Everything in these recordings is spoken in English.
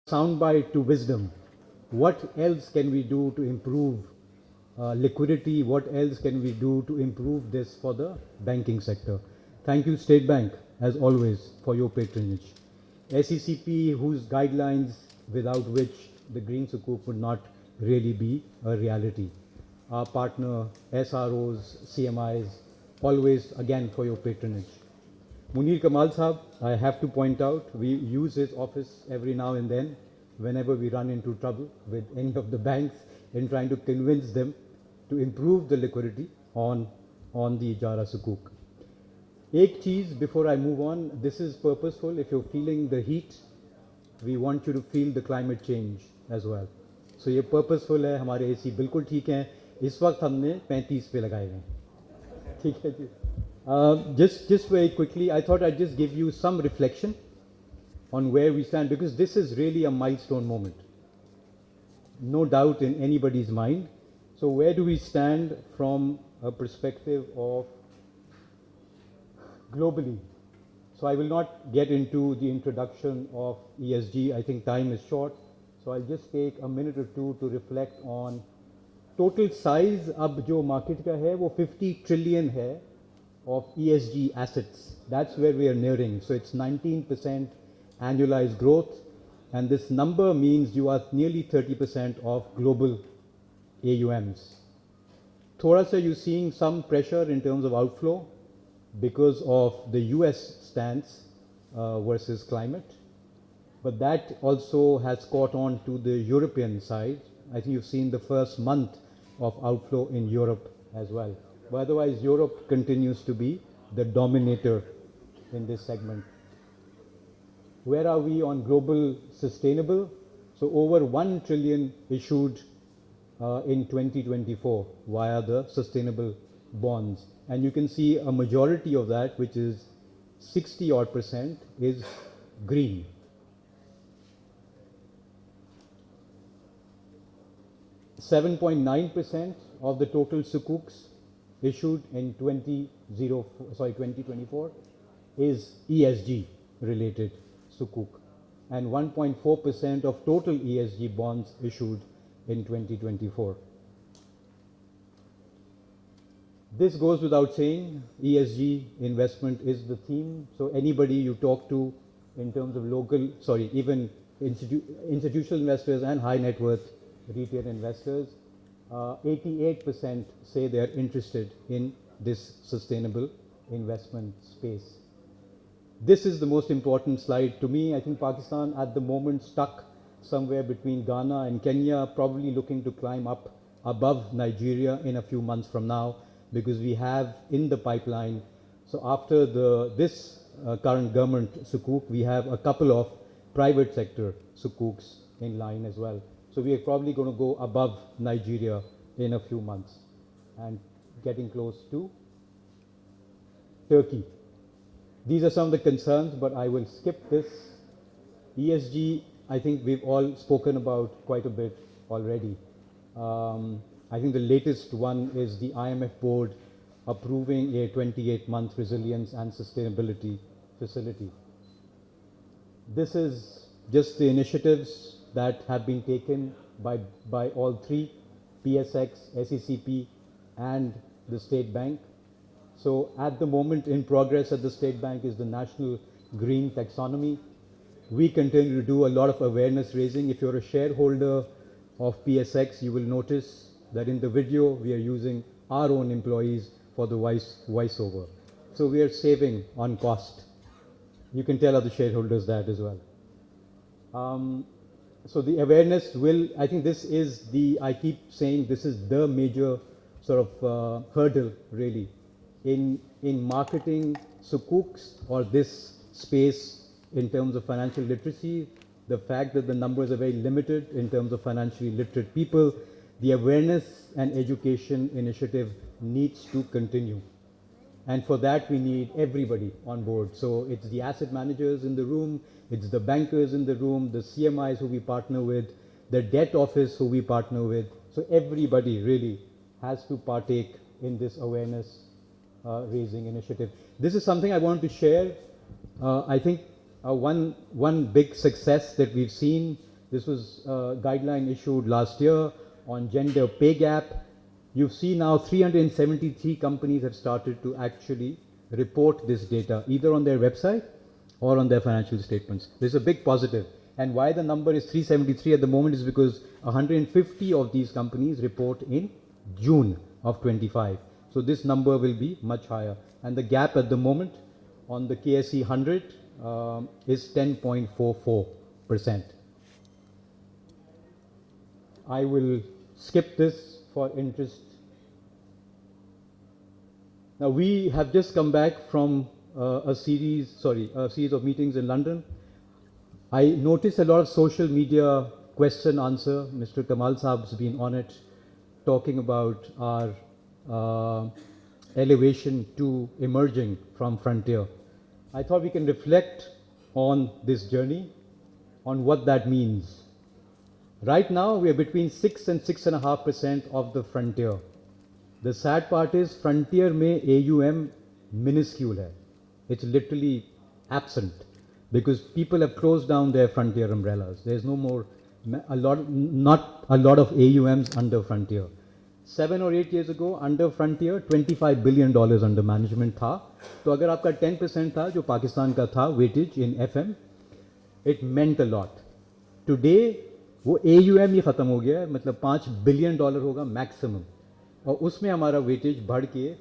soundbite to wisdom. What else can we do to improve liquidity? What else can we do to improve this for the banking sector? Thank you, State Bank, as always, for your patronage. SECP, whose guidelines without which the Green Sukuk would not really be a reality. Our partner, SROs, CMIs, always again for your patronage. Munir Kamal Sahab, I have to point out, we use his office every now and then whenever we run into trouble with any of the banks in trying to convince them to improve the liquidity on the Jara Sukuk. Ek cheez before I move on, this is purposeful. If you're feeling the heat, we want you to feel the climate change as well. So ये purposeful है, हमारे AC बिल्कुल ठीक हैं. इस वक्त हमने 35 पे लगाए हैं. ठीक है जी. Just very quickly, I thought I'd just give you some reflection on where we stand, because this is really a milestone moment. No doubt in anybody's mind. So where do we stand from a perspective of globally? So I will not get into the introduction of ESG. I think time is short. So I'll just take a minute or two to reflect on total size अब जो market का है वो 50 trillion है of ESG assets. That's where we are nearing. So it's 19% annualized growth, and this number means you are nearly 30% of global AUMs. Thoda sa you're seeing some pressure in terms of outflow because of the US stance versus climate, but that also has caught on to the European side. I think you've seen the first month of outflow in Europe as well. But otherwise, Europe continues to be the dominator in this segment. Where are we on global sustainable? So over 1 trillion issued in 2024 via the sustainable bonds. And you can see a majority of that, which is 60 odd percent, is green. .9% of the total sukuks issued in 2024 is ESG related sukuk, and 1.4% of total ESG bonds issued in 2024. This goes without saying, ESG investment is the theme. So anybody you talk to in terms of local, even institutional investors and high net worth retail investors, 88% say they are interested in this sustainable investment space. This is the most important slide to me. I think Pakistan at the moment stuck somewhere between Ghana and Kenya, probably looking to climb up above Nigeria in a few months from now, because we have in the pipeline, so after this current government sukuk, we have a couple of private sector sukuks in line as well. So we are probably going to go above Nigeria in a few months and getting close to Turkey. These are some of the concerns, but I will skip this. ESG, I think we've all spoken about quite a bit already. I think the latest one is the IMF board approving a 28-month resilience and sustainability facility. This is just the initiatives that have been taken by all three, PSX, SECP, and the State Bank. So at the moment in progress at the State Bank is the National Green Taxonomy. We continue to do a lot of awareness raising. If you're a shareholder of PSX, you will notice that in the video we are using our own employees for the voiceover. So we are saving on cost. You can tell other shareholders that as well. So the awareness will, I think this is I keep saying this is the major sort of hurdle really in marketing sukuks or this space in terms of financial literacy. The fact that the numbers are very limited in terms of financially literate people, the awareness and education initiative needs to continue. And for that, we need everybody on board. So it's the asset managers in the room, it's the bankers in the room, the CMIs who we partner with, the debt office who we partner with. So everybody really has to partake in this awareness raising initiative. This is something I wanted to share. I think one big success that we've seen This was a guideline issued last year on gender pay gap. You've seen now 373 companies have started to actually report this data, either on their website or on their financial statements. This is a big positive. And why the number is 373 at the moment is because 150 of these companies report in June of 25. So this number will be much higher. And the gap at the moment on the KSE 100 is 10.44%. I will skip this for interest. Now we have just come back from a series of meetings in London. I noticed a lot of social media question answer. Mr. Kamal Saab's been on it, talking about our elevation to emerging from frontier. I thought we can reflect on this journey, on what that means. Right now, we are between 6 and 6.5% of the frontier. The sad part is, frontier में AUM minuscule hai. It's literally absent because people have closed down their frontier umbrellas. There's no more, not a lot of AUMs under frontier. 7 or 8 years ago, under frontier, $25 billion under management था. तो अगर आपका 10% था, जो पाकिस्तान का था, weightage in FM, it meant a lot. Today, वो AUM ही खत्म हो गया है, मतलब $5 billion होगा maximum. और उसमें हमारा weightage बढ़ के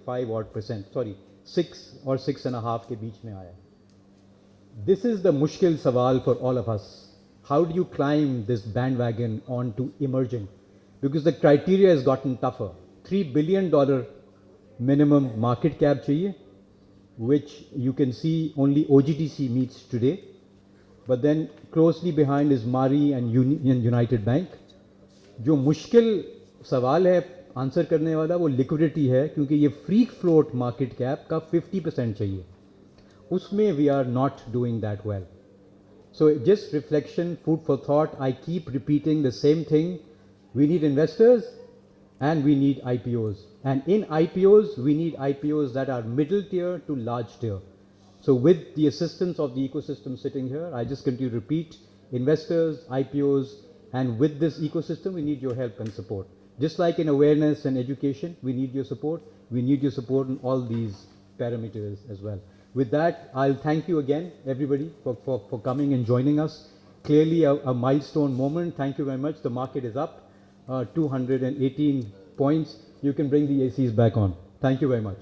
6 और 6.5 के बीच में आया. This is the मुश्किल सवाल for all of us. How do you climb this bandwagon onto emerging? Because the criteria has gotten tougher. $3 billion minimum market cap chahiye, which you can see only OGTC meets today. But then closely behind is Mari and United Bank. जो मुश्किल सवाल है answer करने वाला वो liquidity है, क्योंकि ये फ्री फ्लोट मार्केट कैप का 50% चाहिए. उसमें we are not doing that well. So just reflection, food for thought. I keep repeating the same thing. We need investors and we need IPOs. And in IPOs, we need IPOs that are middle tier to large tier. So with the assistance of the ecosystem sitting here, I just continue to repeat, investors, IPOs, and with this ecosystem, we need your help and support. Just like in awareness and education, we need your support. We need your support in all these parameters as well. With that, I'll thank you again, everybody, for coming and joining us. Clearly a milestone moment. Thank you very much. The market is up 218 points. You can bring the ACs back on. Thank you very much.